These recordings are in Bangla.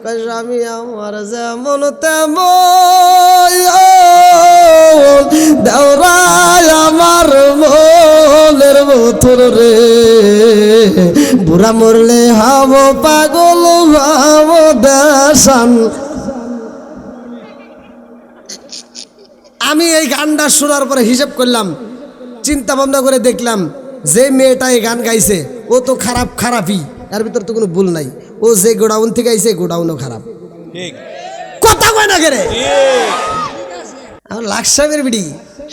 স্বামী আমার যেমন তেমন দেওরাই আমার মনের মথুর রে, বুড়া মরলে হব পাগল হব দেশান। আমি এই গানটা শোনার পরে হিসাব করলাম, চিন্তা ভাবনা করে দেখলাম যে মেয়েটা এই গান গাইছে ও তো খারাপই, এর ভিতর তো কোনো ভুল নাই। ও যে গোডাউন থেকে আইছে গোডাউনও খারাপ, কথা কয় না কেরে। আমার লাকসামের বিড়ি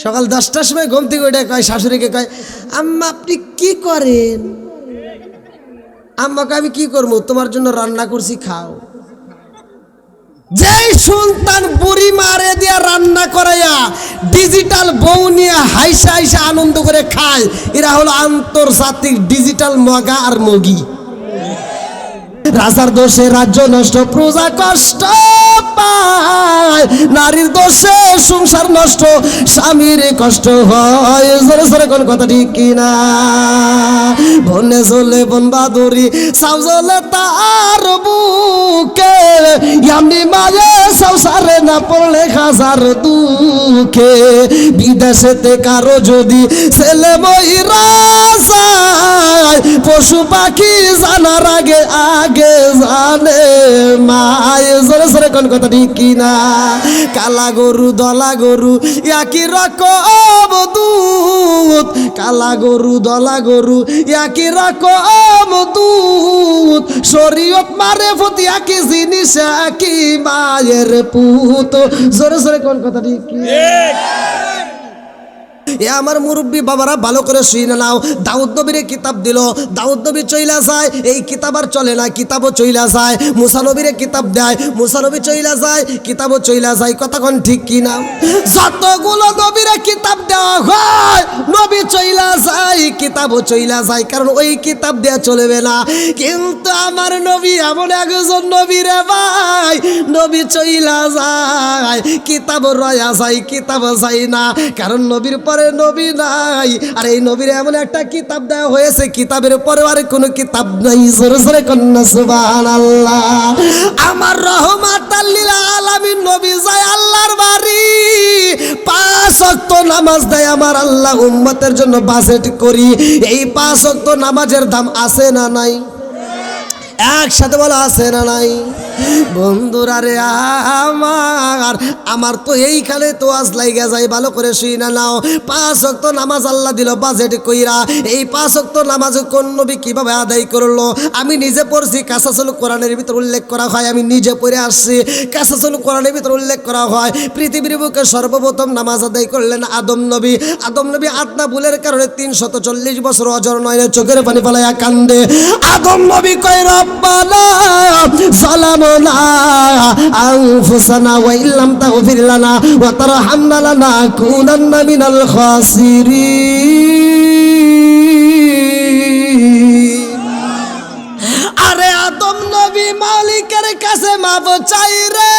সকাল 10টার সময় ঘুম থেকে ওইটা কয়, শাশুড়িকে কয় আম্মা আপনি কি করেন? আম্মাকে আমি কি করবো, তোমার জন্য রান্না করছি খাও। যেই সুলতান বুড়ি মারে দিয়া রান্না করাইয়া ডিজিটাল বউ নিয়ে হাইসা হাইসা আনন্দ করে খায়, এরা হলো আন্তর্জাতিক ডিজিটাল মগা আর মগি। রাজার দোষে রাজ্য নষ্ট, প্রজা কষ্ট পায়, নারীর দোষে সংসার নষ্ট, স্বামীর কষ্ট হয়। জোরে জোরে কোন কথা ঠিক কিনা? বনে চলে বন বাদুরি সাউ জলে তার বুকে, এমনি মায়ে সংসারে না পড়লে হাজার দুঃখে। বিদেশেতে কারো যদি ছেলে মহিরা যায়, পশু পাখি জানার আগে আগে জানে মায়। জোরে জোরে কোন কথা ঠিক কিনা? কালা গরু দলা গরু একই রকম দুধ, কালা গরু দলা গরু একই রকম দুধ, শরীয়ত মারে ফতি একই জিনিস একই মায়ের পুত। জোরে জোরে কোন কথা ঠিক কিনা? এ আমার মুরব্বী বাবারা ভালো করে শুনে নাও। দাউদ নবীর কিতাব দিল, দাউদ নবী চইলা যায়, এই কিতাব আর চলে না, কিতাবও চইলা যায়। মুসা নবীর কিতাব দেয়, মুসা নবী চইলা যায়, কিতাবও চইলা যায়। কতক্ষণ ঠিক কিনা? যতগুলো নবীর কিতাব দেওয়া হয় নবী চইলা যায়, কিতাবও চইলা যায়, কারণ ওই কিতাব দেয়া চলবে না। কিন্তু আমার নবী এমন একজন নবী রে ভাই, নবী চইলা যায়, কিতাব রয়া যায়, কিতাব যায় না, কারণ নবীর পরে নবী নাই। আর এই নবীর এমন একটা কিতাব দেওয়া হয়েছে, কিতাবের পরে আর কোনো কিতাব নাই। জোরে জোরে কন্যা সুবহানাল্লাহ। আমার রহমাতাল লিল আলামিন নবী যায় আল্লাহর বাড়ি, 5 ওয়াক্ত নামাজ দেয় আমার আল্লাহ উম্মতের জন্য বাজেট করি। এই 5 ওয়াক্ত নামাজের দাম আছে না নাই? একসাথে বলা আছে না নাই? বন্ধুরা রে আমার তো এইখানে তো আজ লাইগা যায়, ভালো করে শুইনা নাও। 5 ওয়াক্ত নামাজ আল্লাহ দিল বাজেট কইরা। এই 5 ওয়াক্ত নামাজ কোন নবী কিভাবে আদায় করলো আমি নিজে পড়ছি। কাসাসুল কোরআনের ভিতর উল্লেখ করা হয়, আমি নিজে পড়ে আসছি। কাসাসুল কোরআনের ভিতর উল্লেখ করা হয় পৃথিবীর বুকে সর্বপ্রথম নামাজ আদায় করলেন আদম নবী। আদম নবী আদনা ভুলের কারণে 340 বছর অজর নয় চোখের পানি ফেলাইয়া কান্দে। আদম নবী কয় রব্বানা সালামুনা আনফুসানা ওয়া ইল্লাম তাগফির লানা ওয়া তারহামনা লানাকুনান্না মিনাল খাসিরিন। আরে আদম নবী মালিকের কাছে মাপ চাই রে,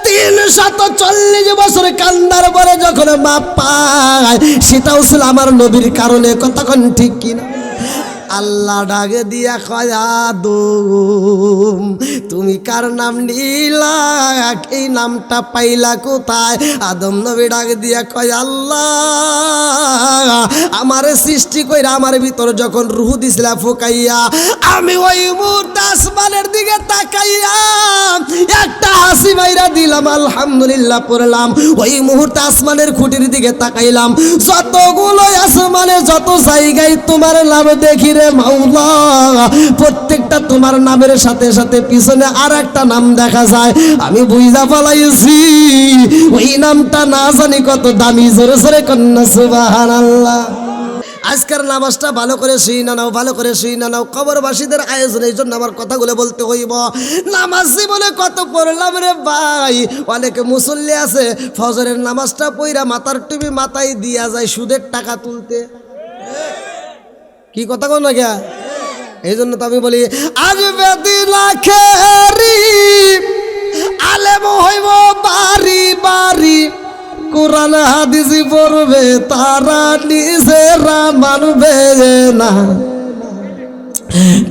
340 বছর কান্দার পরে যখন মাপ পায়, সেটাও ছিল আমার নবীর কারণে। কতক্ষণ ঠিক কিনা? আল্লাহ ডাকে দিয়া কয় আদম তুমি কার নাম নিলা, এই নামটা পাইলা কোথায়? আদম নবী ডাকে দিয়া কয় আল্লাহ আমারে সৃষ্টি কইরা আমার ভিতর যখন রূহ দিছিলা ফুকাইয়া, আমি ওই মুহূর্তে আসমানের দিকে তাকাইয়া একটা হাসি মাইরা দিলাম, আলহামদুলিল্লাহ পড়লাম। ওই মুহূর্তে আসমানের খুঁটির দিকে তাকাইলাম, যতগুলো আসমানে যত জায়গায় তোমার নাম দেখি রে মাওলা, প্রত্যেকটা তোমার নামের সাথে সাথে পিছনে আর একটা নাম দেখা যায়। আমি বুঝা পালাইছি ওই নামটা না জানি কত দামি। জোরে জোরে কন্যা সুবহানাল্লাহ। আজকের নামাজটা ভালো করে শুইনা নাও, ভালো করে শুইনা নাও। কবরবাসীদের আয়োজন, এই জন্য আমার কথাগুলো বলতে হইব। নামাজ জীবনে কত পড়লাম রে ভাই। অনেকে মুসল্লি আছে ফজরের নামাজটা পইরা মাথার টুপি মাথায় দিয়া যায় সুদের টাকা তুলতে। কি কথা কও না গা? এই জন্য তো আমি বলি আসবে দিন আখেরি আলেম হইব বাড়ি বাড়ি, কোরআন হাদিস পড়বে তারা নিজেরা মানবে না।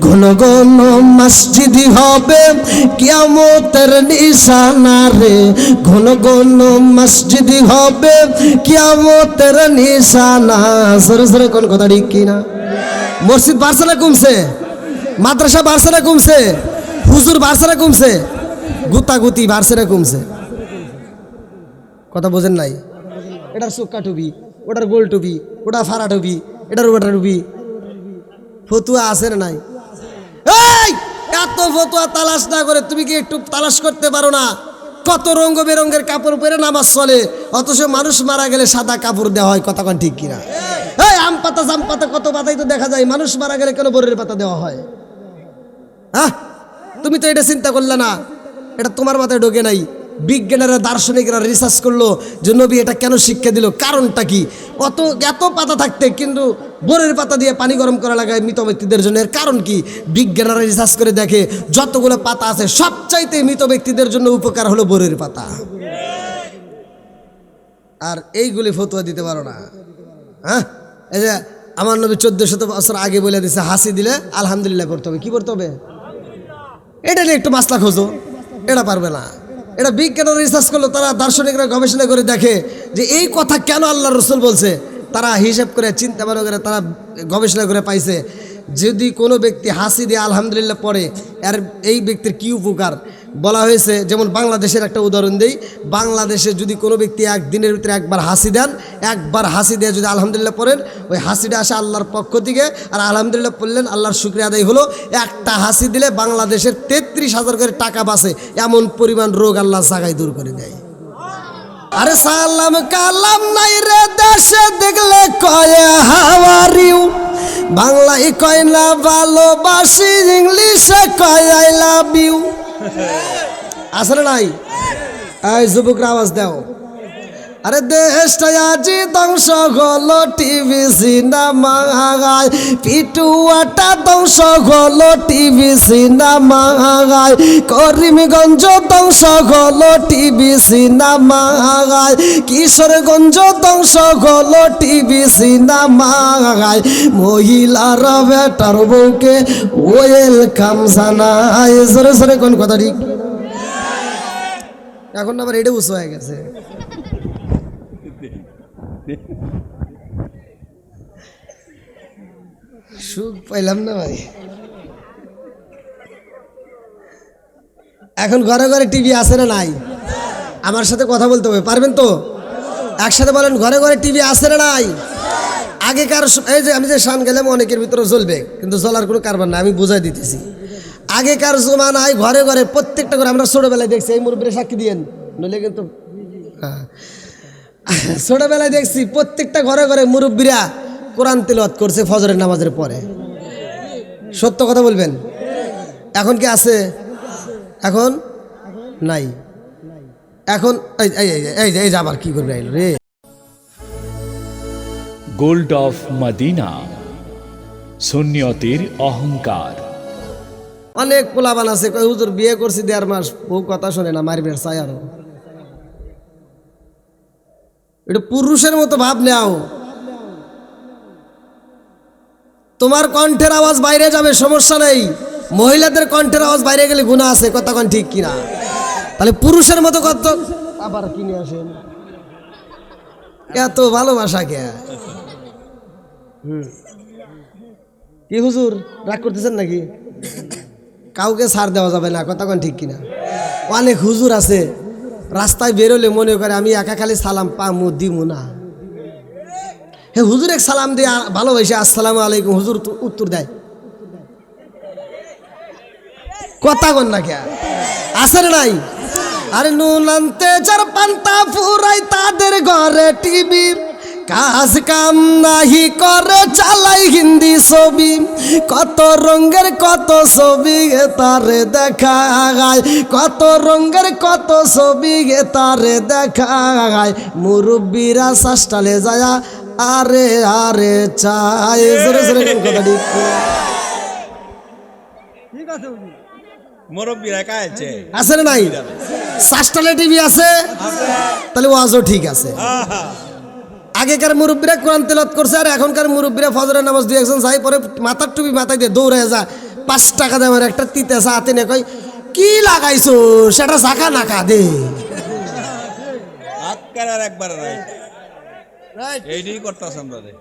ঘন ঘন মসজিদি হবে কিয়ামতের নিশানা রে, ঘন ঘন মসজিদি হবে কিয়ামতের নিশানা। সরে সরে কোন কথা ঠিক কিনা? মসজিদ বাড়ছে না কমছে? মাদ্রাসা বাড়ছে না কমছে? হুজুর বাড়ছে না কমছে? গুতাগুতি বাড়ছে না কমছে? কথা বোঝেন নাই? এটার চোক্কা টুপি, ওটার গোল টুপি, ওটা ফাড়া টুপি, এটার ওটা টুপি, ফতুয়া আছে না নাই? এই এত ফতুয়া তালাশ না করে তুমি কি একটু তালাশ করতে পারো না? কত রঙ বেরঙের কাপড় পরে নামাজ চলে, অথচ মানুষ মারা গেলে সাদা কাপড় দেওয়া হয়। কথা কোন ঠিক কিনা? এই আম পাতা জাম পাতা কত পাতাই তো দেখা যায়, মানুষ মারা গেলে কেন বরের পাতা দেওয়া হয়? হ্যাঁ, তুমি তো এটা চিন্তা করলে না, এটা তোমার মাথায় ঢোকে নাই। বিজ্ঞানীরা দার্শনিকরা রিসার্চ করলো যে নবী এটা কেন শিক্ষা দিল, কারণটা কি? এত পাতা থাকতে কিন্তু বরের পাতা দিয়ে পানি গরম করা লাগায় মৃত ব্যক্তিদের জন্য, এর কারণ কি? বিজ্ঞানীরা রিসার্চ করে দেখে যতগুলো পাতা আছে সবচাইতে মৃত ব্যক্তিদের জন্য উপকার হলো বরের পাতা। আর এইগুলি ফতুয়া দিতে পারো না। হ্যাঁ, এই যে আমার নবী 1400 বছর আগে বলে দিছে হাসি দিলে আলহামদুলিল্লাহ করতে হবে। কি করতে হবে? এটা নিয়ে একটু মাসলা খোঁজো, এটা পারবে না। এটা বিজ্ঞানীরা রিসার্চ করলো, তারা দার্শনিকরা গবেষণা করে দেখে যে এই কথা কেন আল্লাহ রসুল বলছে। তারা হিসাব করে চিন্তা ভাবনা করে তারা গবেষণা করে পাইছে যদি কোনো ব্যক্তি হাসি দিয়ে আলহামদুলিল্লাহ পড়ে আর এই ব্যক্তির কি উপকার বলা হয়েছে। যেমন বাংলাদেশের একটা উদাহরণ দেই, বাংলাদেশে যদি কোনো ব্যক্তি একদিনের ভিতরে একবার হাসি দেন, একবার হাসি দিয়ে যদি আলহামদুলিল্লাহ পড়েন, ওই হাসিটা আসে আল্লাহর পক্ষ থেকে, আর আলহামদুলিল্লাহ পড়লেন আল্লাহর শুকরিয়া আদায় হলো। একটা হাসি দিলে বাংলাদেশের 33,000 করে টাকা বাঁচে, এমন পরিমাণ রোগ আল্লাহ জাগায় দূর করে দেয়। আরে সালাম কালাম নাই রে দেশে দেখলে কয় হাউ আর ইউ, বাংলায় কয় না ভালোবাসি, ইংলিশে কয় আই লাভ ইউ। আসলে নাই? এই যুবকরা আওয়াজ দাও। আরে দেশটা আজি ধ্বংস হলো, টিভি সিনেমায় পিটুয়াটা ধ্বংস হলো, টিভি সিনেমায় করিমগঞ্জ ধ্বংস হলো, টিভি সিনেমায় কিশোরগঞ্জ ধ্বংস হলো, টিভি সিনেমায় মহিলারা বেটার বউকে ওয়েলকাম জানায়। সরে সরে কোন কথা ঠিক? এখন আবার এটা উঁচু হয়ে গেছে। সুখ পাইলাম না ভাই। এখন ঘরে ঘরে টিভি আছে না নাই? আমার সাথে কথা বলতে হবে, পারবেন তো? একসাথে বলেন, ঘরে ঘরে টিভি আছে না নাই? আগেকার এই যে আমি যে শান গেলাম অনেকের ভিতরে জ্বলবে, কিন্তু জ্বলার কোনো কারবার না, আমি বুঝাই দিতেছি। আগেকার জমানায় ঘরে ঘরে প্রত্যেকটা করে, আমরা ছোটবেলায় দেখছি, এই মুরব্বীরা সাক্ষী দিয়েন নইলে কিন্তু, হ্যাঁ ছোটবেলায় দেখছি প্রত্যেকটা ঘরে ঘরে মুরব্বীরা কোরআন তিলাওয়াত করছে ফজরের নামাজের পরে। সত্য কথা বলবেন? এখন কি আছে? এখন নাই। এখন এই যে আবার কি করবে আইলো রে। গোল্ড অফ মদিনা, সুন্নিয়তের অহংকার। অনেক পোলাবান আছে কই হুজুর বিয়ে করছি 1.5 মাস, বউ কথা শোনে না, মারবে চাই। আরো এটা পুরুষের মতো ভাব নেও। তোমার কণ্ঠের আওয়াজ বাইরে যাবে, সমস্যা নেই। মহিলাদের কণ্ঠের আওয়াজ বাইরে গেলে গুনাহ আছে, কথা কোন ঠিক কিনা? তাহলে পুরুষের মতো কত আবার কিনে আসেন, এত ভালোবাসা কে? কি হুজুর রাগ করতেছেন নাকি? কাউকে ছাড় দেওয়া যাবে না, কথা কোন ঠিক কিনা? অনেক হুজুর আছে রাস্তায় বেরোলে মনে করে আমি একা খালি সালাম পামু দিমু না। হে হুজুর এক সালাম দিয়ে ভালোবাসে আসসালামু আলাইকুম, হুজুর উত্তর দেয়, কথা কন না কে? আছে না নাই? আরে নুন আনতে যার পান্তা ফুরাই তাদের ঘরে টিভি, কাজ কাম নাহি করে চালাই হিন্দি ছবি, কত রঙের কত ছবি তারে দেখা গায়, কত রঙের কত ছবি তারে দেখা গায়, মুরব্বীরা শাস্তালে যায় আরে আরে চাই। জোরে জোরে কথা ঠিক আছে? মুরব্বীরা কাছে আছে না নাই? শাস্তালে টিভি আছে, তাহলে ওয়াজও ঠিক আছে। আগেকার মুরব্বীরা কোরআন তেলাওয়াত করছে আর এখনকার মুরব্বীরা ফজরের নামাজ দুই একজন যাই পরে মাথার টুপি মাথায় দিয়ে দৌড়ে যা 5 টাকা দেয় আমার একটা তিতে চা হাতে নে কই কি লাগাইছো সেটা জাকা নাকা দে আজকাল আর একবার রাইট এইটাই করতেছ আমরা রে।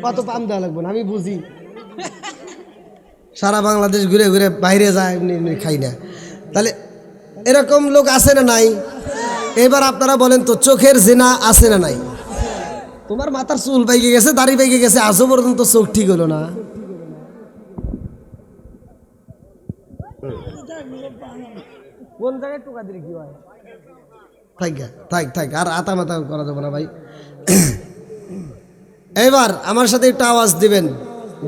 কত পাম দেওয়া লাগবে না আমি বুঝি সারা বাংলাদেশ ঘুরে ঘুরে বাইরে যায় এমনি এমনি খাই না তাহলে এরকম লোক আছে না নাই এবার আপনারা বলেন তো চোখের জিনা আছে না নাই তোমার মাথার চুল পাইকে গেছে দাড়ি পাইকে গেছে আজও পর্যন্ত চোখ ঠিক হলো না কোন জায়গায় টোকা দিলে কি হয় থাক আর আতা মাথা করা যাবে না ভাই এবার আমার সাথে একটা আওয়াজ দিবেন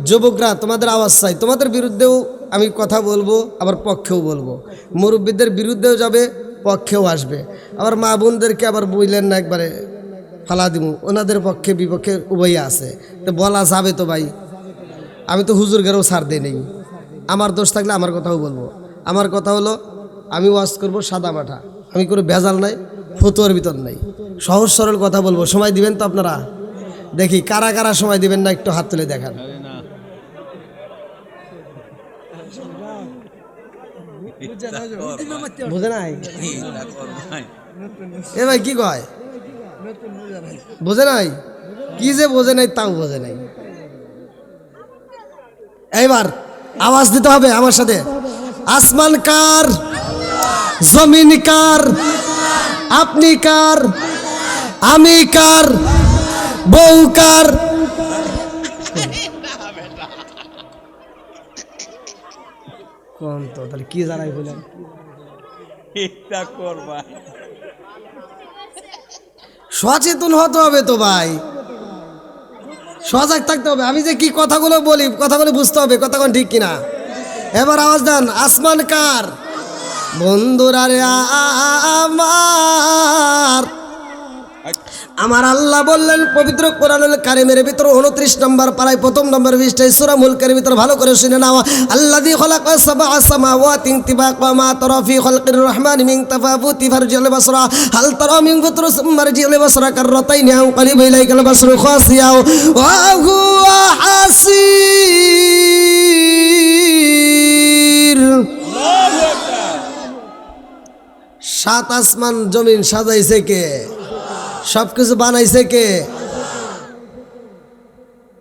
যুবকরা তোমাদের আওয়াজ চাই তোমাদের বিরুদ্ধেও আমি কথা বলবো আবার পক্ষেও বলবো মুরব্বীদের বিরুদ্ধেও যাবে পক্ষেও আসবে আবার মা বোনদেরকে আবার বললেন না একবারে ফালা দিব ওনাদের পক্ষে বিপক্ষে উভয় আছে তো বলা যাবে তো ভাই আমি তো হুজুরগেরও ছাড় দিই নেই আমার দোষ থাকলে আমার কথাও বলবো আমার কথা হলো আমি ওয়াজ করবো সাদা মাঠা আমি কোনো ভেজাল নাই ফতুয়ার ভিতর নাই সহজ সরল কথা বলবো সময় দিবেন তো আপনারা দেখি কারা কারা সময় দিবেন না একটু হাত তুলে দেখান বুঝে নাই এ ভাই কি কয় বোঝে নাই কি যে বোঝে নাই তাও বোঝে নাই এইবার আওয়াজ দিতে হবে আমার সাথে আসমান কার জমিন কার আপনি কার আমি কার বউ কার কোন তো তাহলে কি জানাই বলেন এটা করবা সচেতন হতে হবে তো ভাই সজাগ থাকতে হবে আমি যে কি কথাগুলো বলি কথাগুলো বুঝতে হবে কথাগুলো ঠিক কিনা এবার আওয়াজ দেন আসমান কার বন্ধুরা রে আমার আল্লাহ বললেন পবিত্র কোরআনুল কারীমের ভিতর 29 নম্বর পারায় প্রথম নম্বর পৃষ্ঠায় সূরা মুলকের ভিতর ভালো করে শুনে নাও আল্লাযী খালাকা সাবআ সামাওয়াতিন তিবাকা মা তারা ফি খালকির রহমানি মিন তাফাউতি ফারজিল বাসরা হাল তারা মিন ফুতরুস মারজিল বাসরা কাররাতাইন আও কলিব ইলাইকাল বাসরু খাসিয়া ওয়া হুয়া হাসির সাত আসমান জমিন সাজাইছে কে সবকিছু বানাইছে কে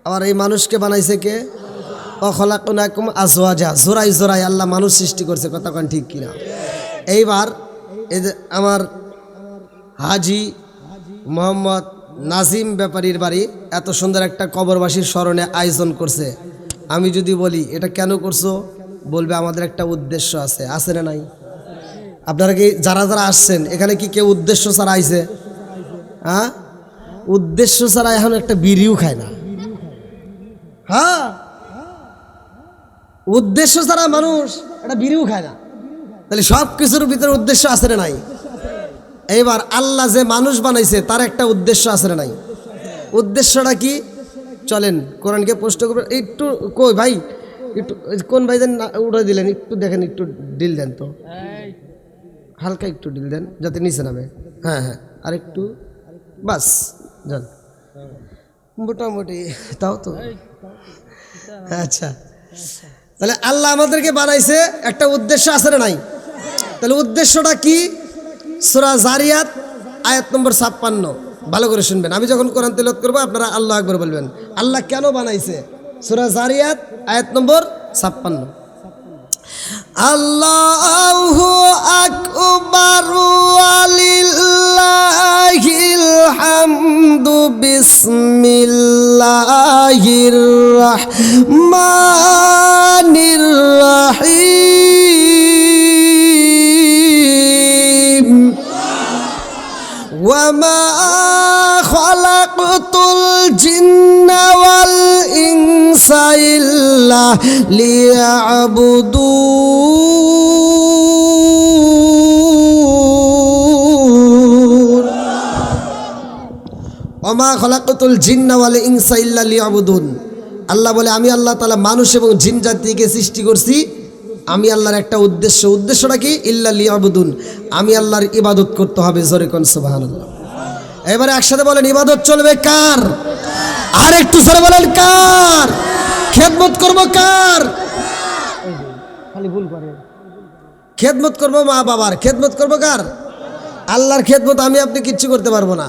আবার এই মানুষকে বানাইছে কে অখলাকুনাকুম আজওয়াজা জোড়াই জোড়াই আল্লাহ মানুষ সৃষ্টি করছে কথা কোন ঠিক কিনা এইবার এই যে আমার হাজি মোহাম্মদ নাজিম ব্যাপারীর বাড়ি এত সুন্দর একটা কবরবাসীর স্মরণে আয়োজন করছে আমি যদি বলি এটা কেন করছো বলবে আমাদের একটা উদ্দেশ্য আছে আছে না নাই আপনারা কি যারা যারা আসছেন এখানে কি কেউ উদ্দেশ্য ছাড়া আইছে হ্যাঁ উদ্দেশ্য ছাড়া এখন একটা বিড়িও খায় না হ্যাঁ উদ্দেশ্য ছাড়া মানুষ একটা বিড়িও খায় না তাহলে সব কিছুর ভিতরে উদ্দেশ্য আছে না নাই এইবার আল্লাহ যে মানুষ বানাইছে তার একটা উদ্দেশ্য আছে না নাই উদ্দেশ্যটা কি চলেন কোরআনকে প্রশ্ন করবেন একটু কই ভাই একটু কোন ভাই যেন উঠে দিলেন একটু দেখেন একটু ডিল দেন তো হালকা একটু ডিল দেন যাতে নিচে নামে হ্যাঁ আর একটু বাস যান মোটামুটি তাও তো আচ্ছা তাহলে আল্লাহ আমাদেরকে বানাইছে একটা উদ্দেশ্য আছে না নাই তাহলে উদ্দেশ্যটা কি সূরা জারিয়াত আয়াত নম্বর 56 ভালো করে শুনবেন আমি যখন কোরআন তেলাওয়াত করব আপনারা আল্লাহু আকবার বলবেন আল্লাহ কেন বানাইছে সূরা জারিয়াত আয়াত নম্বর 56 আল্লাহু আকবার ওয়ালিল্লাহিল হামদু বিসমিল্লাহির রাহমানির রাহিম ওয়া মা খালাকতুল জিন্না ওয়াল ইনসা ইল্লা লিয়াবুদুন ওয়া মা খালাকতুল জিন্না ওয়াল ইনসা ইল্লা লিয়াবুদুন আল্লাহ বলে আমি আল্লাহ তাআলা মানুষ এবং জিন জাতিকে সৃষ্টি করছি আমি আল্লাহর একটা উদ্দেশ্যটা কি ইল্লা লিয়াবুদুন, আমি আল্লাহর ইবাদত করতে হবে। জোরে কোন সুবহানাল্লাহ। এবারে একসাথে বলেন ইবাদত চলবে কার? আর একটু জোরে বলেন কার? খেদমত করব কার? খালি ভুল করে। খেদমত করব মা বাবার। খেদমত করব কার? আল্লাহর খেদমত আমি আপনি কিচ্ছু করতে পারবো না।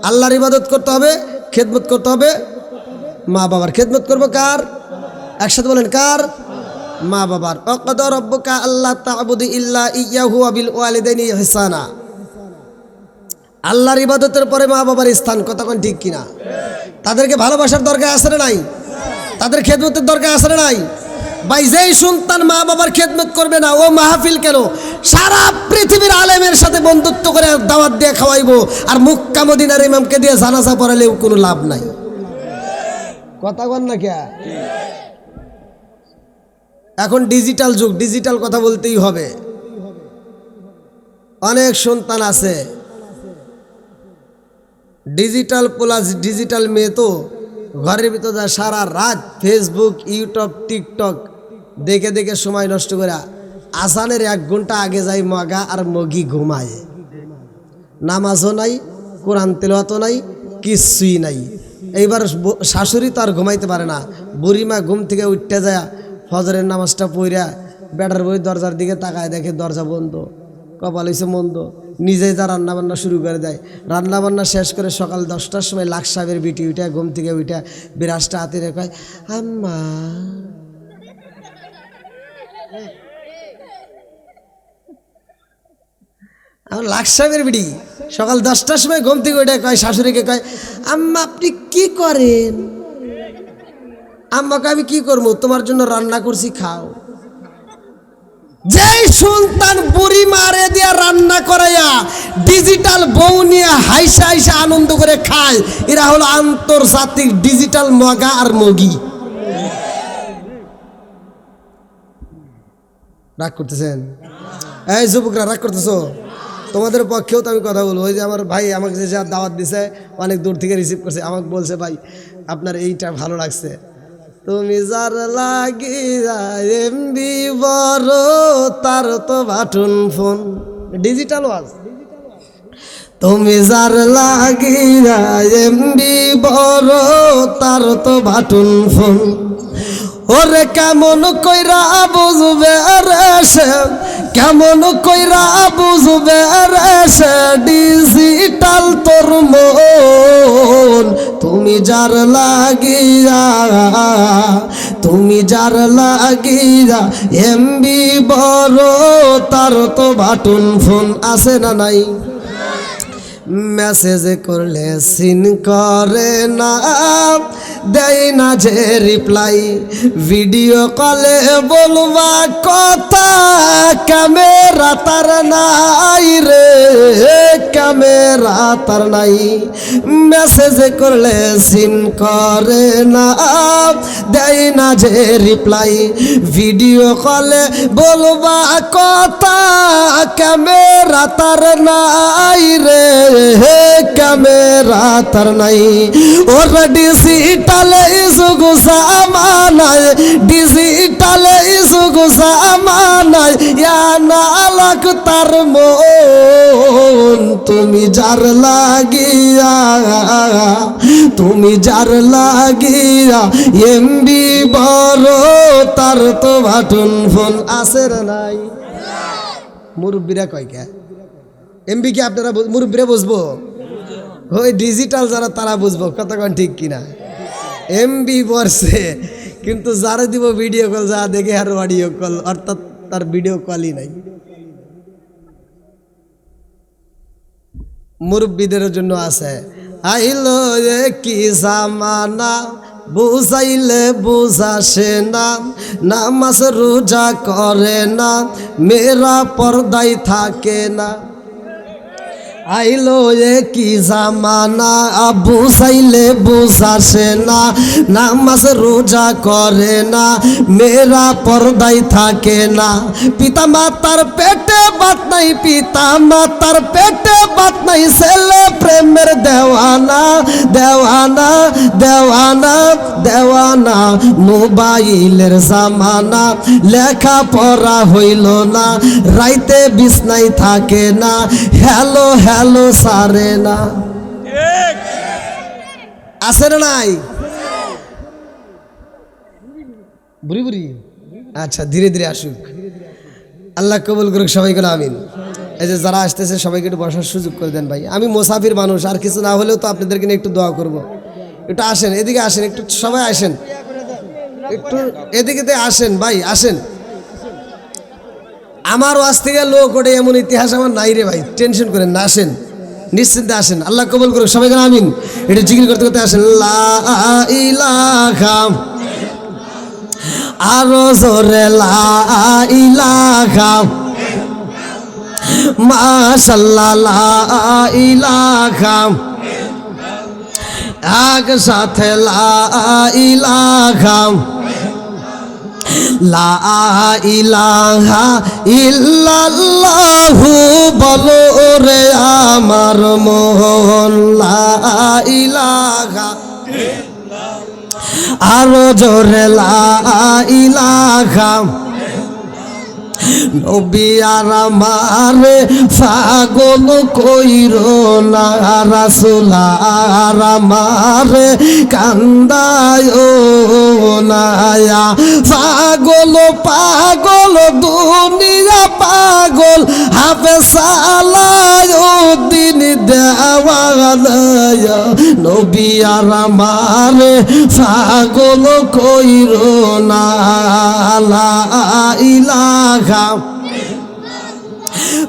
আল্লাহর ইবাদত করতে হবে, খেদমত করতে হবে মা বাবার। খেদমত করব কার? একসাথে বলেন কার? মা বাবার। ওয়াকাদা রাব্বুকা আল্লা তা'বুদু ইল্লা ইয়্যাহু ওয়া বিল ওয়ালিদাইনি ইহসানা। আল্লাহর ইবাদতের পরে মা বাবার স্থান, কতক্ষণ ঠিক কিনা? তাদেরকে ভালোবাসার দরকার আছে না নাই? তাদের খেদমতের দরকার আছে না নাই? ভাই যেই সন্তান মা বাবার খেদমত করবে না, ও মাহফিল কেন, সারা পৃথিবীর আলেমের সাথে বন্ধুত্ব করে দাওয়াত দিয়ে খাওয়াইবো, আর মক্কা মদিনার ইমামকে দিয়ে জানাজা পড়ালেও কোনো লাভ নাই। কথা বল না কে? এখন ডিজিটাল যুগ, ডিজিটাল কথা বলতেই হবে। অনেক সন্তান আছে ডিজিটাল প্লাস ডিজিটাল মেয়ে, তো ঘরের ভিতরে সারা রাত ফেসবুক, ইউটিউব, টিকটক দেখে দেখে সময় নষ্ট করে আসানের 1 ঘন্টা আগে যাই মগা আর মগি ঘুমায়। নামাজও নাই, কোরআন তেলাওয়াতও নাই, কিছুই নাই। এইবার শাশুড়ি তো আর ঘুমাইতে পারে না, বুড়িমা ঘুম থেকে উঠতে যায়, ফজরের নামাজটা পড়া বেটার বই দরজার দিকে তাকায়, দেখে দরজা বন্ধ, কপাল হইছে মন্দ, নিজেই যা রান্নাবান্না শুরু করে দেয়। রান্নাবান্না শেষ করে সকাল 10টার সময় লাখ সাহেবের বিটি উঠা ঘুম থেকে উঠা বিরাজটা হাতে রেখে আম্মা, আমার লাখ সাহেবের বিটি সকাল 10টার সময় ঘুম থেকে উঠে কয়, শাশুড়িকে কয়, আম্মা আপনি কি করেন? আম্মাকে আমি কি করবো, তোমার জন্য রান্না করছি, খাও। যেই সন্তান বুড়ি মারে দিয়া রান্না করাইয়া ডিজিটাল বউ নিয়ে হাইসা হাইসা আনন্দ করে খায়, এরা হলো আন্তর্জাতিক ডিজিটাল মগা আর মগি। রাগ করতেছেন? এই যুবকরা রাগ করতেছো? তোমাদের পক্ষেও তো আমি কথা বলবো। ওই যে আমার ভাই আমাকে যে দাওয়াত দিছে, অনেক দূর থেকে রিসিভ করছে, আমাকে বলছে ভাই আপনার এইটা ভালো লাগছে। তুমি যার লাগিয়া এমবি বড়, তার তো বাটন ফোন। ডিজিটাল ওয়াজ। তুমি যার লাগিয়া এমবি বড়, তার তো বাটন ফোন। ওরে কেমন কইরা বুঝবে রে সে, কেমন কইরা বুঝবে রে সে ডিজিটাল তোর মন। তুমি যার লাগিয়া, তুমি যার লাগিয়া এমবি বড়, তার তো বাটন ফোন আছে না নাই? মেসেজ করলে সিন করে না, দেয় না যে রিপ্লাই, ভিডিও কলে বলবা কথা, ক্যামেরা তার নাই রে, ক্যামেরা তার নাই। মেসেজ করলে সিন করে না, দেয় না যে রিপ্লাই, ভিডিও কলে বলবা কথা, ক্যামেরা তার নাই রে, ক্যামেরা তার নাই। ওরা ডিজিটালে ইসুগু সামানায়, ডিজিটালে ইসুগু সামানায়, ইয়া নালাক তার মন। তুমি যার লাগিয়া, তুমি যার লাগিয়া এমবি বড়, তার তো বাটন ফোন আছে না নাই? মুরব্বীরা কয় কে এমবি কি আপনারা মুরব্বীরা বুঝবো? ওই ডিজিটাল যারা তারা বুঝবো, কতক্ষণ ঠিক কিনা? এমবি বর্ষে, কিন্তু যারা দিব ভিডিও কল, যা দেখে আর অডিও কল, অর্থাৎ তার ভিডিও কলই নাই। মুরব্বীদের জন্য আছে, আইলো কি জামানা, বুঝাইলে বুঝাসে না, নামাজ রোজা করে না, মেয়েরা পর্দায় থাকে না। আইলো কি জামানা বুঝাইলে বুঝাসে না, নামাজ রোজা করে না, মেয়েরা পর্দায় থাকে না। পিতা মাতার পেটে বাত নাই, পিতা মাতার পেটে বাত নাই, ছেলে প্রেমের দেওয়ানা দেওয়ানা দেওয়ানা দেওয়ানা। মোবাইলের জামানা, লেখা পড়া হইল না, রাইতে বিছনায় থাকে না, হ্যালো হ্যালো সারে না। আছে না নাই? বুড়ি বুড়ি আচ্ছা, ধীরে ধীরে আসুক, আল্লাহ কবুল করুক সবাইকে, আমিন। এই যে যারা আসতেছে সবাইকে একটু বসার সুযোগ করে দেন ভাই। আমি মুসাফির মানুষ, আর কিছু না হলেও তো আপনাদেরকে নিয়ে একটু দোয়া করব। একটু আসেন, এদিকে আসেন, একটু সবাই আসেন, একটু এদিকে আসেন ভাই, আসেন। আমার ওয়াজ থেকে লোক ওঠে এমন ইতিহাস আমার নাই রে ভাই, টেনশন করেন না, আসেন, নিশ্চিন্তে আসেন, আল্লাহ কবুল করুক সবাইকে, আমিন। একটু জিকির করতে করতে আসেন, লা ইলাহা, আরো জোরে লা ইলাহা, মাশাআল্লাহ লা ইলাহা, এক সাথে লা ইলাহা, লা ইলাহা ইল্লাল্লাহু বলো রে আমার মন, লা ইলাহা, আরো জোরে লা ইলাহা। নবী আর আমারে পাগল কইরো না, রাসূল আর আমারে কান্দায়ো না। পাগল পাগল দুনিয়া পাগল, হাফেজ সালাউদ্দিন দেওয়ানা। নবী আর আমারে পাগল কইরো না, লা ইলাহা।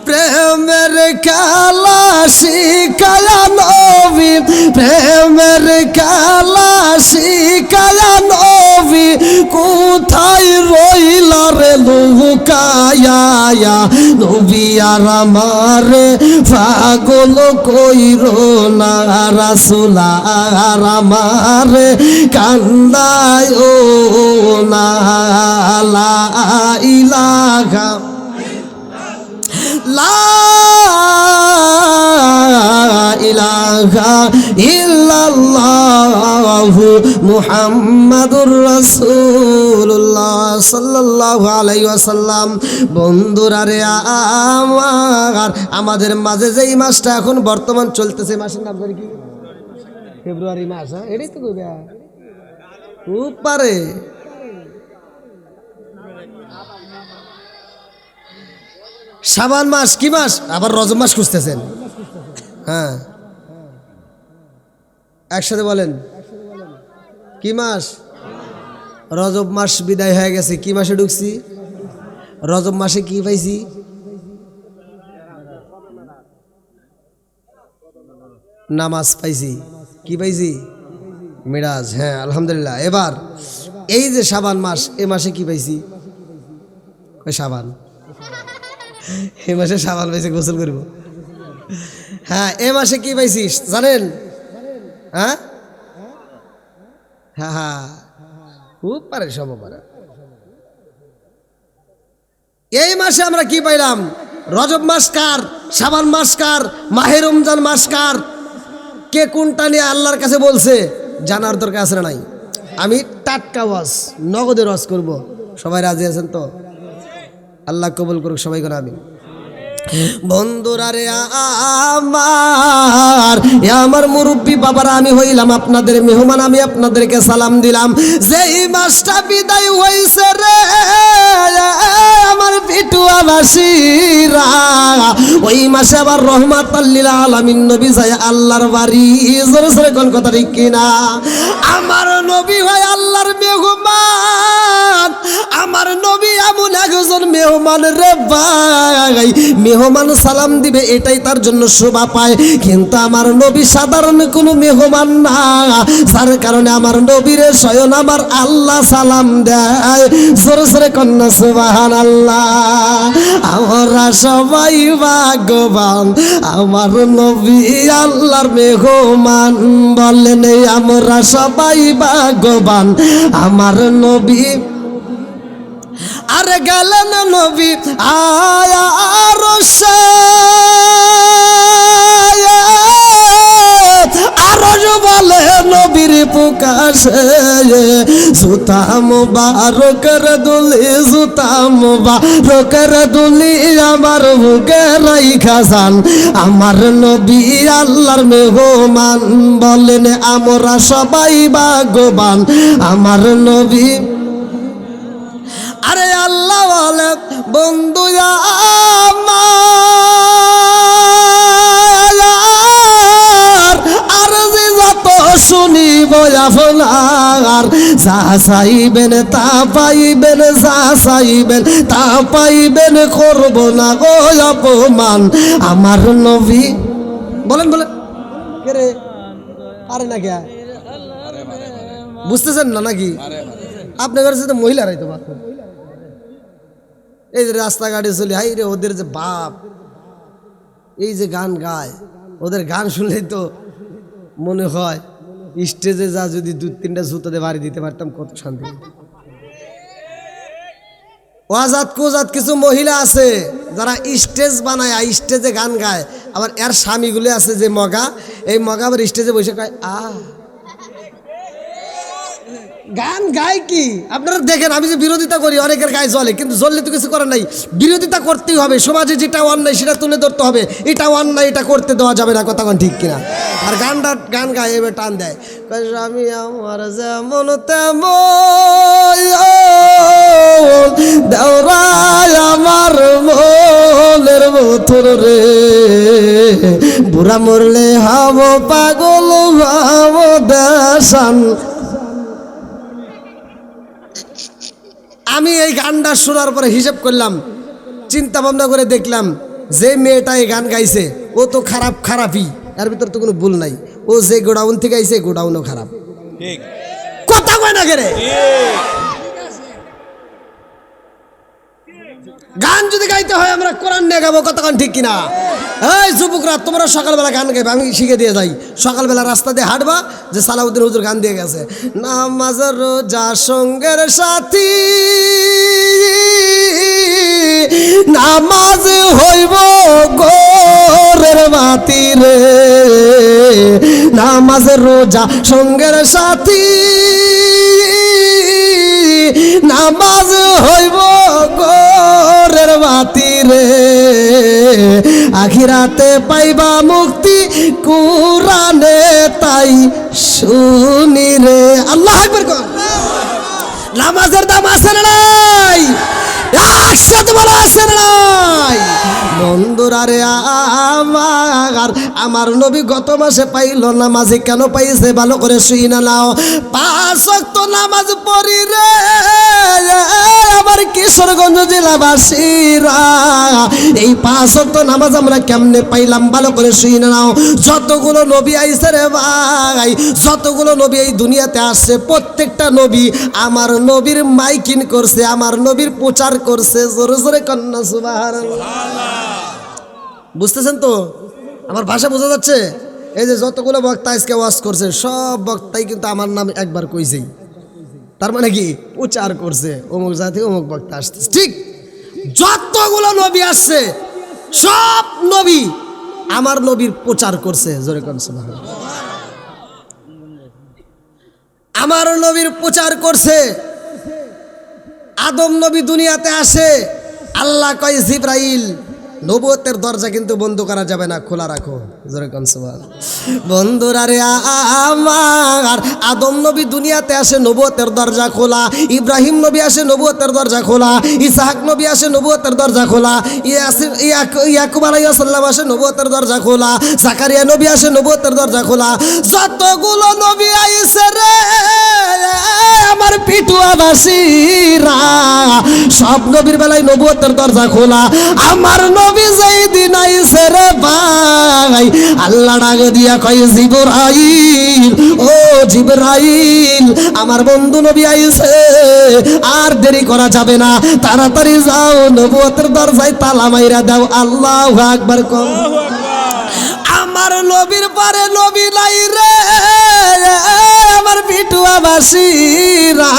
প্রেমের খেলা শিখায়া নবী, প্রেমের খেলা শিখায়া নবী, কোথায় রইলা রে লুকায়া। নবী আর আমারে পাগল কইরো না, রাসূল আর আমারে কান্দায়ো না, লা ইলাহা, লা ইলাহা ইল্লাল্লাহু মুহাম্মাদুর রাসূলুল্লাহ সাল্লাল্লাহু আলাইহি ওয়াসাল্লাম। বন্ধুরা রে আমার, আমাদের মাঝে যেই মাসটা এখন বর্তমান চলতেছে, মাসের নাম জানি কি? ফেব্রুয়ারি মাস। হ্যাঁ, এটাই তো কইবা খুব পারে। শাবান মাস কি মাস? আবার রজব মাস খুঁজতেছেন? হ্যাঁ, একসাথে বলেন, কি মাস? রজব মাস বিদায় হয়ে গেছে, কি মাসে ঢুকছি? রজব মাসে কি পাইছি? নামাজ পাইছি। কি পাইছি? মিরাজ। হ্যাঁ, আলহামদুলিল্লাহ। এবার এই যে শাবান মাস, এ মাসে কি পাইছি? শাবান, এ মাসে শাবান পাইছে, গোসল করব। হ্যাঁ, এ মাসে কি পাইছিস জানেন? হ্যাঁ হ্যাঁ হ্যাঁ, খুব পারে, সব পারে। এই মাসে আমরা কি পাইলাম? রজব মাস কার? শাবান মাস কার? মাহে রমজান মাস কার? কে কোনটা নিয়ে আল্লাহর কাছে বলছে জানার দরকার আছে না নাই? আমি টাটকা ওয়াজ, নগদের ওয়াজ করব। সবাই রাজি আছেন তো? আল্লাহ কবুল করুক সবাইকে, আমিন। বন্ধুরা রে আমার মুরব্বী বাবারা, আমি হইলাম আপনাদের মেহমান, আমি আপনাদেরকে সালাম দিলাম। যেই মাসটা বিদায় হইছে রে আমার পিটুয়াবাসীরা, ওই মাসে আবার রহমাতাল লিল আলামিন নবী যায় আল্লাহর বাড়ি। জোরে জোরে কোন কথা ঠিক কিনা? আমার নবী হয় আল্লাহর মেহমান। আমার নবী এমন একজন মেহমান রে ভাই, মেহমান সালাম দিবে এটাই তার জন্য শোভা পায়। কিন্তু আমার নবী সাধারণ কোনো মেহমান না, যার কারণে আমার নবীরে স্বয়ং আমার আল্লাহ সালাম দেয়। জোরে জোরে কন্যা সুবহানাল্লাহ। আমরা সবাই ভাই ভাগ্যবান আমার নবী আল্লাহর মেহমান বলেন আমরা সবাই ভাগ্যবান আমার নবী আরে গেলেন নবী আয়া রসে আরজ বলে নবীর প্রকাশে জুতা মুবারকের দুলি জুতা মুবারকের দুলি আমার বুকে রাইখা যান আমার নবী আল্লাহর মেহমান বলেন আমরা সবাই ভাগ্যবান আমার নবী আরে আল্লাহ বলে বন্ধু আমার আর যে যত শুনিব আপনার যা চাইবেন তা পাইবেন যা চাইবেন তা পাইবেন করব না গো অপমান আমার নবী বলেন বলেন কে রে আরে না কে বুঝতেছেন না নাকি আপনার কাছে তো মহিলারাই তো বাদ এই যে রাস্তাঘাটে চলে হাই রে ওদের যে বাপ এই যে গান গায় ওদের গান শুনলেই তো মনে হয় স্টেজে যা যদি 2-3টা জুতোতে বাড়ি দিতে পারতাম কত শান্তি। ওয়াজাত কোজাত কিছু মহিলা আছে যারা স্টেজ বানায় স্টেজে গান গায় আবার এর স্বামীগুলো আছে যে মগা এই মগা আবার স্টেজে বসে কয় গান গায় কি আপনারা দেখেন আমি যে বিরোধিতা করি অনেকের গায়ে জ্বলে কিন্তু জ্বললে তো কিছু করার নাই বিরোধিতা করতেই হবে সমাজে যেটা অন্যায় সেটা তুলে ধরতে হবে এটা অন্যায় এটা করতে দেওয়া যাবে না কথা ঠিক কিনা আর গান গায় এবার টান দেয় আমি আমার যেমন তেমন দেওরাই আমার মনের মথুর রে বুড়া মরলে হব পাগল হব দেশান। আমি এই গানটা শোনার পরে হিসাব করলাম চিন্তা ভাবনা করে দেখলাম যে মেয়েটা এই গান গাইছে ও তো খারাপই এর ভিতর তো কোনো ভুল নাই ও যে গোডাউন থেকে আইছে গোডাউনও খারাপ ঠিক কথা কয় না কে রে গান যদি গাইতে হয় আমরা কোরআন নিয়ে গাবো কতক্ষণ ঠিক কিনা এই যুবকরা তোমরা সকালবেলা গান গাইবে আমি শিখে দিয়ে যাই সকালবেলা রাস্তা দিয়ে হাঁটবা যে সালাউদ্দিন হুজুর গান দিয়ে গেছে নামাজ রোজা সঙ্গের সাথী নামাজ হইব গোরের বাতি রে নামাজ রোজা সঙ্গের সাথী নামাজ হইব গোরের বাতি রে আখিরাতে পাইবা মুক্তি কুরআনে তাই শুনি রে আল্লাহু আকবার কর নামাজের দাম আছে না নাই একসাথে বলা আছে না নাই বন্ধুরা রে আমার নবী গত মাসে পাইল নামাজি কেন পাইছে ভালো করে শুইনা নাও 5 ওয়াক্ত নামাজ পড়ি রে আমার কিশোরগঞ্জ জেলাবাসীরা এই 5 ওয়াক্ত নামাজ আমরা কেমনে পাইলাম ভালো করে শুইনা নাও যতগুলো নবী আইছে রে ভাই যতগুলো নবী এই দুনিয়াতে আসছে প্রত্যেকটা নবী আমার নবীর মাইকিং করছে আমার নবীর প্রচার করছে জোরে জোরে কন্যা সুবহানাল্লাহ বুঝতেছেন তো আমার ভাষা বোঝা যাচ্ছে এই যে যতগুলো বক্তা আজকে ওয়াজ করছে সব বক্তাই কিন্তু আমার নাম একবার কইছেই তার মানে কি প্রচার করছে অমুক জাতি অমুক বক্তা আসতেছে ঠিক যতগুলো নবী আসছে সব নবী আমার নবীর প্রচার করছে জোরে কন্যা সুবহানাল্লাহ আমার নবীর প্রচার করছে আদম নবী দুনিয়াতে আসে আল্লাহ কয় জিবরাইল নবুয়তের দরজা কিন্তু বন্ধ করা যাবে না খোলা রাখো জোরে কোন সুবহানাল্লাহ বন্ধুরা রে আমার আদম নবী দুনিয়াতে আসে নবুয়তের দরজা খোলা ইব্রাহিম নবী আসে নবুয়তের দরজা খোলা ইসহাক নবী আসে নবুয়তের দরজা খোলা ইয়াকুব আলাইহিস সালাম আসে নবুয়তের দরজা খোলা জাকারিয়া নবী আসে নবুয়তের দরজা খোলা যতগুলো নবী আইছে রে আমার পিটুয়াবাসীরা সব নবীর বেলায় নবুয়তের দরজা খোলা আমার নবী যেই দিন আইছে রে ভাই, আল্লাহ ডাক দিয়া কয় জিবরাইল, ও জিবরাইল, আমার বন্ধু নবী আইছে, আর দেরি করা যাবে না, তাড়াতাড়ি যাও নবুয়তের দরজায় তালা মাইরা দাও। আল্লাহু আকবার কও। আমার নবীর পরে নবী নাই রে আমার বিটুয়াবাসীরা,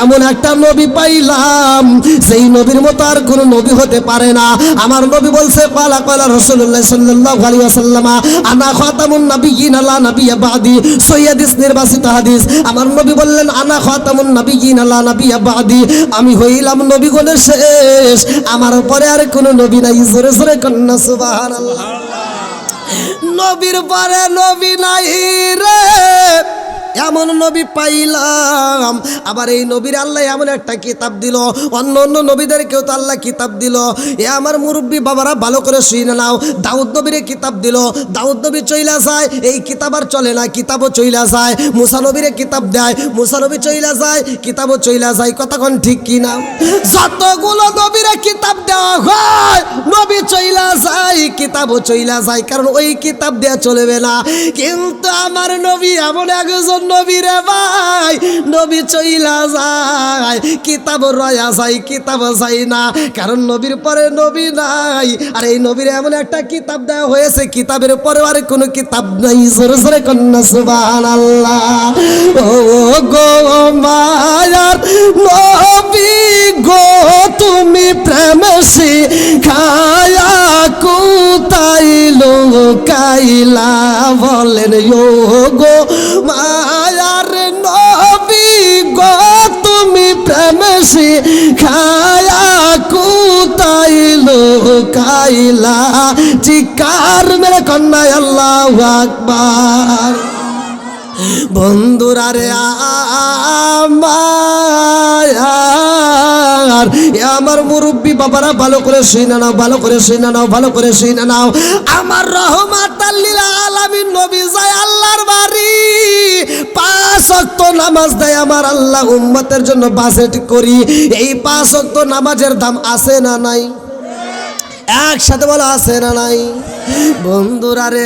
এমন একটা নবী পাইলাম সেই নবীর মতো আর কোন নবী হতে পারে না। আমার নবী বলছে পালা কলা রাসূলুল্লাহ সাল্লাল্লাহু আলাইহি ওয়াসাল্লাম আনা খাতামুন নাবিয়্যিন লা নাবিয়্যা বাদি, সহিহ হাদিস নির্বাচিত হাদিস। আমার নবী বললেন আনা খাতামুন নাবিয়্যিন লা নাবিয়্যা বাদি, আমি হইলাম নবীগণের শেষ, আমার পরে আর কোন নবী নাই। জোরে জোরে কন্না সুবহানাল্লাহ। নবীর পরে নবী নাই রে এমন নবী পাইলাম। আবার এই নবীর আল্লাহ এমন একটা কিতাব দিল, অন্য অন্য নবীদেরকেও তো আল্লাহ কিতাব দিল। এ আমার মুরব্বী বাবারা ভালো করে শুনে নাও, দাউদ নবীর কিতাব দিল, দাউদ নবী চইলা যায়, এই কিতাব আর চলে না, কিতাবও চইলা যায়। মুসা নবীরে কিতাব দেয়, মুসা নবী চইলা যায়, কিতাবও চইলা যায়। কতক্ষণ ঠিক কি না? যতগুলো নবীরে কিতাব দেওয়া হয় নবী চইলা যায়, কিতাবও চইলা যায়, কারণ ওই কিতাব দেওয়া চলবে না। কিন্তু আমার নবী এমন একজন নবী রে ভাই, নবী চইলা যায়, কিতাব রয়া যায়, কিতাব যায় না, কারণ নবীর পরে নবী নাই। আর এই নবীর এমন একটা কিতাব দেওয়া হয়েছে, কিতাবের পরে আর কোনো কিতাব নাই। জোরে জোরে কন্যা সুবহানাল্লাহ। ও গো মায়ার নবী গো, তুমি প্রেম শিখায়া কোথায় লুকাইলা, বলেন ও গো মায়ার নবী গো, তুমি প্রেম শিখায়া কোথায় লুকাইলা, চিৎকার মেরে কন্যা আল্লাহু আকবার। বন্ধুরা রে আমার মুরব্বী বাবারা ভালো করে শুনে নাও, ভালো করে শুনে নাও, ভালো করে শুনে নাও। আমার রহমাতাল লিল আলামিন নবী যায় আল্লাহর বাড়ি, 5 ওয়াক্ত নামাজ দেয় আমার আল্লাহ উম্মতের জন্য বাজেট করি। এই 5 ওয়াক্ত নামাজের দাম আছে না নাই? একসাথে বলা আছে না নাই? বন্ধুরা রে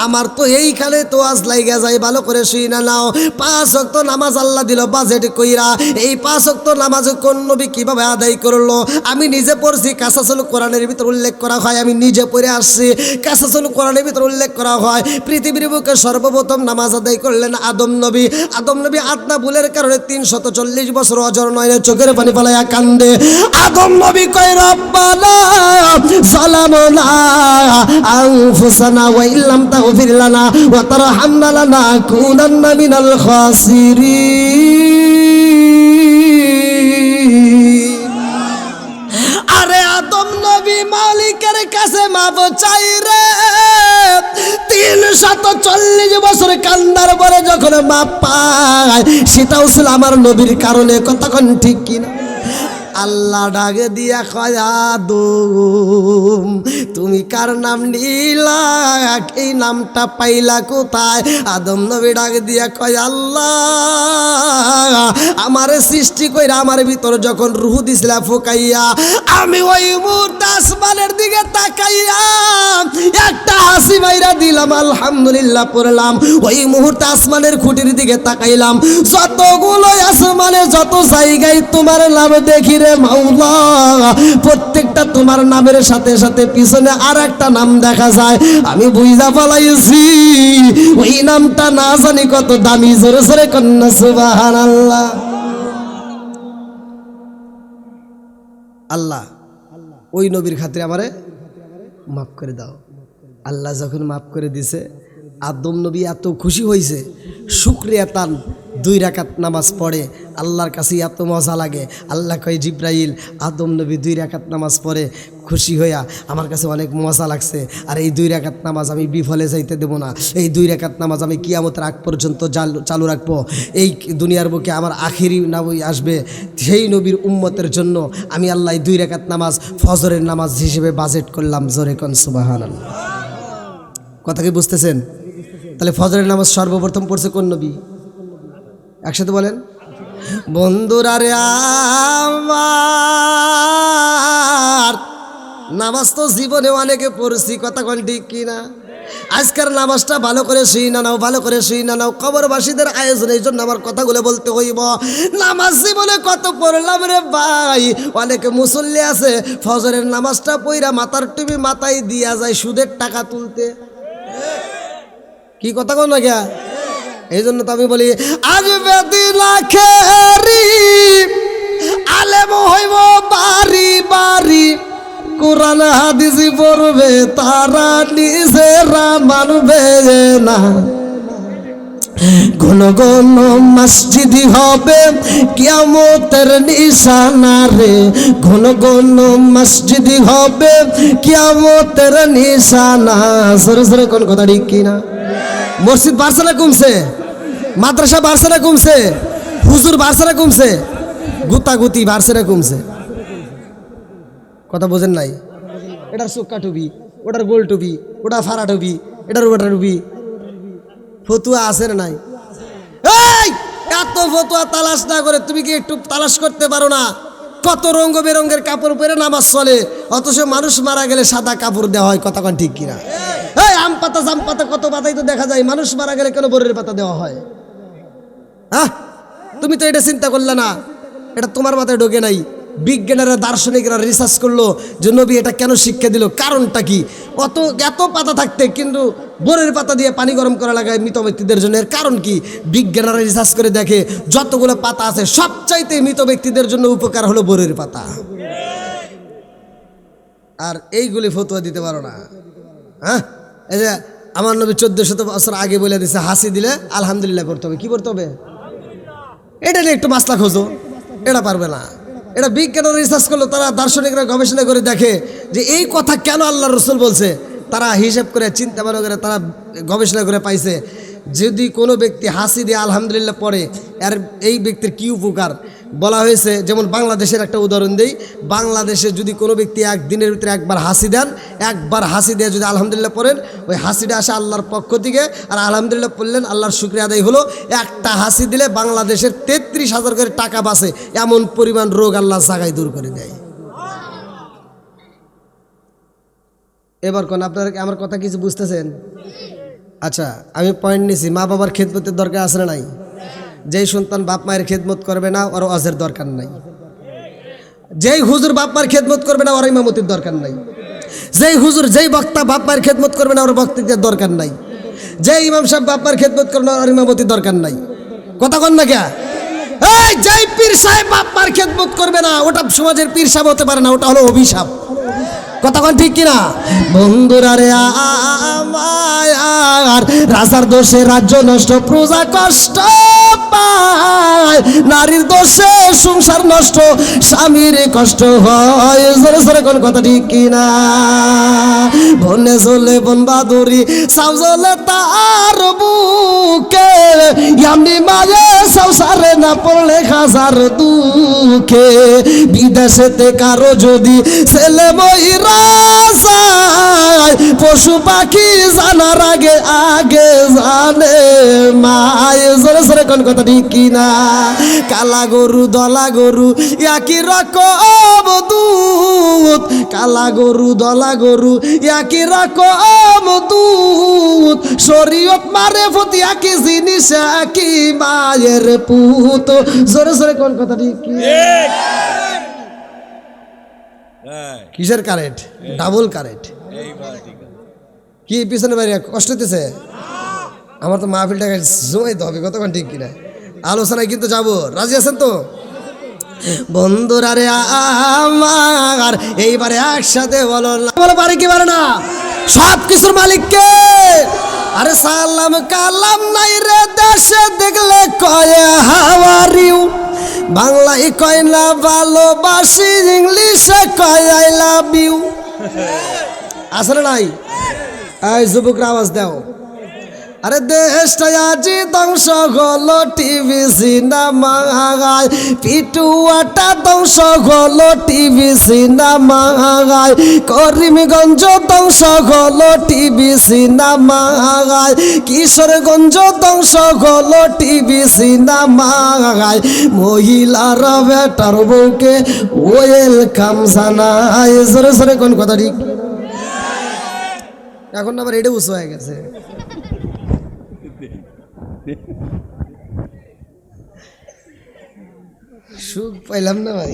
আমার তো এইখানে তো আজ লাইগা যায়, ভালো করে শুই না নাও। 5 ওয়াক্ত নামাজ আল্লাহ দিল বাজেট কইরা। এই 5 ওয়াক্ত নামাজ কোন নবী কিভাবে আদায় করলো আমি নিজে পড়ছি, কাসাসুল কোরআনের ভিতর উল্লেখ করা হয়, আমি নিজে পড়ে আসছি। কাসাসুল কোরআনের ভিতর উল্লেখ করা হয় পৃথিবীর বুকে সর্বপ্রথম নামাজ আদায় করলেন আদম নবী। আদম নবী আদনা ভুলের কারণে 340 বছর অজর নয়নে চোখের পানি ফেলাইয়া কান্দে। আদম নবী কয় রব্বানা সালামুনা আনফুসানা ওয়া ইল্লাম তাগফির লানা ওয়া তারহামনা লানাকুনান্না মিনাল খাসিরিন। আরে আদম নবী মালিকের কাছে মাপ চাই রে, 340 বছর কান্দার পরে যখন মাপ পায়, সেটাও ছিল আমার নবীর কারণে। কতক্ষণ ঠিক কিনা? আল্লাহ ডাক দিয়া কয় আদম, তুমি কার নাম নিলা, এই নামটা পাইলা কোথায়? আদম নবী ডাক দিয়া কয় আল্লাহ, আমারে সৃষ্টি কইরা আমার ভিতর যখন রূহ দিছিলা ফুকাইয়া, আমি ওই মুহূর্তে আসমানের দিকে তাকাইয়া একটা হাসি মাইরা দিলাম, আলহামদুলিল্লাহ পড়লাম। ওই মুহূর্তে আসমানের খুঁটির দিকে তাকাইলাম, যতগুলো আসমানে যত জায়গায় তোমার নাম দেখি রে মাওলা, প্রত্যেকটা তোমার নামের সাথে সাথে পিছনে আর একটা নাম দেখা যায়। আমি বুঝা পালাইছি ওই নামটা না জানি কত দামি। জোরে জোরে কন্যা সুবহানাল্লাহ। আল্লাহ ওই নবীর খাতিরে আমারে মাফ করে দাও। আল্লাহ যখন মাফ করে দিছে, আদম নবী এত খুশি হয়েছে, শুকরিয়া তান 2 রাকাত নামাজ পড়ে, আল্লাহর কাছে এত মজা লাগে। আল্লাহ কয় জিব্রাইল, আদম নবী 2 রাকাত নামাজ পড়ে খুশি হইয়া আমার কাছে অনেক মজা লাগছে, আর এই 2 রাকাত নামাজ আমি বিফলে যাইতে দেব না। এই 2 রাকাত নামাজ আমি কিয়ামতের আগ পর্যন্ত চালু রাখবো। এই দুনিয়ার বুকে আমার আখিরি নবী আসবে, সেই নবীর উম্মতের জন্য আমি আল্লাহ 2 রাকাত নামাজ ফজরের নামাজ হিসেবে বাজেট করলাম। জোরে কোন সুবহানাল্লাহ। কথা কি বুঝতেছেন? তাহলে ফজরের নামাজ সর্বপ্রথম পড়ছে কোন নবী? একসাথে বলেন। বন্ধুরা রে আমার নামাজ তো জীবনে অনেকে পড়ছি, কথা কোন ঠিক কিনা? আজকের নামাজটা ভালো করে শুই না নাও, ভালো করে শুই না নাও। কবরবাসীদের আয়োজন, এই জন্য আমার কথাগুলো বলতে হইব। নামাজ জীবনে কত পড়লাম রে ভাই। অনেকে মুসল্লি আছে ফজরের নামাজটা পইরা মাথার টুপি মাথায় দিয়া যায় সুদের টাকা তুলতে। কি কথা কও না গিয়া? এই জন্য তো আমি বলি আসবে দিন আখেরি, আলেম হইব বাড়ি বাড়ি, কোরআন হাদিস পড়বে তারা নিজেরা মানবে না। ঘন ঘন মসজিদি হবে কিয়ামতের নিশানা রে, ঘন ঘন মসজিদি হবে কিয়ামতের নিশানা। সরে সরে কোন কথা ঠিক কিনা? মসজিদ বাড়ছে না কমছে? মাদ্রাসা বাড়ছে না কমছে? হুজুর বাড়ছে না কমছে? গুতাগুতি বাড়ছে না কমছে? কথা বোঝেন নাই? এটার চোক্কা টুপি, ওটার গোল টুপি, ওটা ফাড়া টুপি, এটার ওটা টুপি, ফতুয়া আছে না নাই? এই এত ফতুয়া তালাশ না করে তুমি কি একটু তালাশ করতে পারো না? কত রঙ বেরঙের কাপড় পরে নামাজ চলে, অথচ মানুষ মারা গেলে সাদা কাপড় দেওয়া হয়। কথা কোন ঠিক কিনা? এই আম পাতা জাম পাতা কত পাতাই তো দেখা যায়, মানুষ মারা গেলে কেন বরের পাতা দেওয়া হয়? হ্যাঁ, তুমি তো এটা চিন্তা করলে না, এটা তোমার মাথায় ঢোকে নাই। বিজ্ঞানীরা দার্শনিকরা রিসার্চ করলো যে নবী এটা কেন শিক্ষা দিল, কারণটা কি? এত পাতা থাকতে কিন্তু বোরের পাতা দিয়ে পানি গরম করা লাগায় মৃত ব্যক্তিদের জন্য। এর কারণ কি? বিজ্ঞানীরা রিসার্চ করে দেখে যতগুলো পাতা আছে সবচাইতে মৃত ব্যক্তিদের জন্য উপকার হলো বোরের পাতা। আর এইগুলি ফতুয়া দিতে পারো না। হ্যাঁ, এই যে আমার নবী 1400 বছর আগে বলে দিছে হাসি দিলে আলহামদুলিল্লাহ করতে হবে। কি করতে হবে? এটা নিয়ে একটু মাসলা খোঁজো, এটা পারবে না। এটা বিজ্ঞানীরা রিসার্চ করলো, তারা দার্শনিকরা গবেষণা করে দেখে যে এই কথা কেন আল্লাহ রসুল বলছে। তারা হিসেব করে চিন্তা ভাবনা করে তারা গবেষণা করে পাইছে যদি কোনো ব্যক্তি হাসি দিয়ে আলহামদুলিল্লাহ পড়ে আর এই ব্যক্তির কী উপকার বলা হয়েছে। যেমন বাংলাদেশের একটা উদাহরণ দেই, বাংলাদেশে যদি কোনো ব্যক্তি একদিনের ভিতরে একবার হাসি দেন, একবার হাসি দিয়ে যদি আলহামদুলিল্লাহ পড়েন, ওই হাসিটা আসে আল্লাহর পক্ষ থেকে, আর আলহামদুলিল্লাহ পড়লেন আল্লাহর শুকরিয়া আদায় হলো। একটা হাসি দিলে বাংলাদেশের 33,000 করে টাকা বাঁচে, এমন পরিমাণ রোগ আল্লাহ জাগায় দূর করে দেয়। এবার কোন আপনারা আমার কথা কিছু বুঝতেছেন? আচ্ছা, আমি পয়েন্ট নিছি, মা বাবার খেদমতের দরকার আছে না নাই? যেই সন্তান বাপ মায়ের খেদমত করবে না ওর ওয়াজের দরকার নাই। যেই হুজুর বাপ মায়ের খেদমত করবে না ওর ইমামতির দরকার নাই। যেই হুজুর যেই বক্তা বাপ মায়ের খেদমত করবে না ওর বক্তৃতার দরকার নাই। যেই ইমাম সাহেব বাপ মায়ের খেদমত করবে না ওর ইমামতির দরকার নাই। কথা কন না কে? এই যেই পীর সাহেব বাপ মায়ের খেদমত করবে না ওটা সমাজের পীর সাহেব হতে পারে না, ওটা হলো অভিশাপ। কথা কন ঠিক কিনা? বন্ধুরা রে আমার রাজার দোষে রাজ্য নষ্ট, প্রজা কষ্ট পায়, নারীর দোষে সংসার নষ্ট, স্বামীর কষ্ট হয়। জোরে জোরে কোন কথা ঠিক কিনা? বনে চলে বন বাদুরি সাউ চলে তার বুকে, এমনি মায়ে সংসারে না পড়লে হাজার দুঃখে। বিদেশেতে কারো যদি ছেলে ময়রা যায়, পশু পাখি জানার আগে আগে জানে মায়। জোরে জোরে কোন কথা ঠিক কিনা? কালা গরু দলা গরু একই রকম দুধ, কালা গরু দলা গরু একই রকম দুধ, শরীয়ত মারে ফতি একই জিনিস একই মায়ের পুত। জোরে জোরে কোন কথা ঠিক কিনা? কিসের কারেন্ট? Double current. কি পিছনে বাইরে কষ্ট হতেছে? আমার তো মাহফিলটাকে জমাইতে হবে, কতক্ষণ ঠিক কিনা? আলোচনায় কিন্তু যাবো, রাজি আছেন তো? বন্ধুরা রে আমার এইবারে একসাথে বলো পারে কি পারে না? সব কিছুর মালিককে। আরে সালাম কালাম নাই রে দেশে দেখলে কয় হাওয়ার ইউ, বাংলায় কয় না ভালোবাসি, ইংলিশে কয় আই লাভ ইউ। আসলে নাই? এই যুবকরা আওয়াজ দাও। আরে দেশটা আজি ধ্বংস হলো টিভি সিনেমায়, পিটুয়াটা ধ্বংস হলো টিভি সিনেমায়, করিমগঞ্জ ধ্বংস হলো টিভি সিনেমায়, কিশোরগঞ্জ ধ্বংস হলো টিভি সিনেমায়। মহিলারা বেটার বউকে ওয়েলকাম জানায়। জোরে জোরে কোন কথা ঠিক? এখন আবার এটা উঁচু হয়ে গেছে। সুখ পাইলাম না ভাই।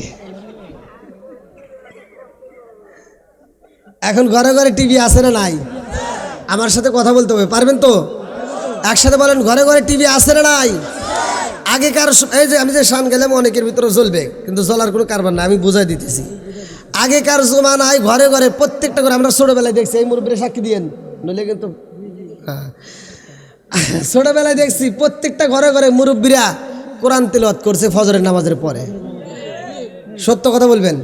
এখন ঘরে ঘরে টিভি আছে না নাই? আমার সাথে কথা বলতে হবে, পারবেন তো? একসাথে বলেন, ঘরে ঘরে টিভি আছে না নাই? আগেকার এই যে আমি যে শান গেলাম অনেকের ভিতরে জ্বলবে, কিন্তু জ্বলার কোনো কারবার না, আমি বুঝাই দিতেছি। আগেকার জমানায় ঘরে ঘরে প্রত্যেকটা ঘরে, আমরা ছোটবেলায় দেখছি, এই মুরব্বীরা সাক্ষী দিয়েন নইলে কিন্তু, হ্যাঁ ছোটবেলায় দেখছি প্রত্যেকটা ঘরে ঘরে মুরব্বীরা কোরআন তিলাওয়াত করছে ফজরের নামাজের পরে। সত্য কথা বলবেন,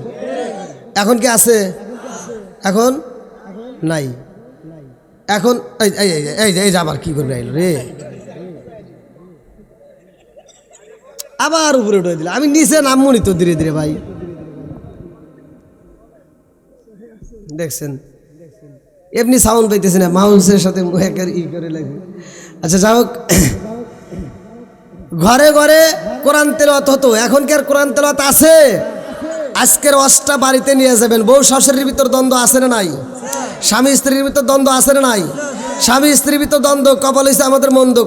এখন কি আছে? এখন নাই। এখন এই যে আবার কি করবে আইলো রে, আবার উপরে উঠে দিল। আমি নিচে নামবো তো ধীরে ধীরে ভাই, দেখছেন এমনি সাউন্ড পাইতেছে না, মাউসের সাথে ই করে লাগে। আচ্ছা যাই হোক, ঘরে ঘরে কোরআন তেলাওয়াত হতো, এখন কি আর কোরআন তেলাওয়াত আছে? আজকের ওয়াজটা বাড়িতে নিয়ে যাবেন। বউ শাশুড়ির ভিতর দ্বন্দ্ব আছে না নাই? স্বামী স্ত্রীর ভিতর দ্বন্দ্ব আছে না নাই? স্বামী স্ত্রীর ভিতর দ্বন্দ্ব কপাল হইছে আমাদের মন্দ।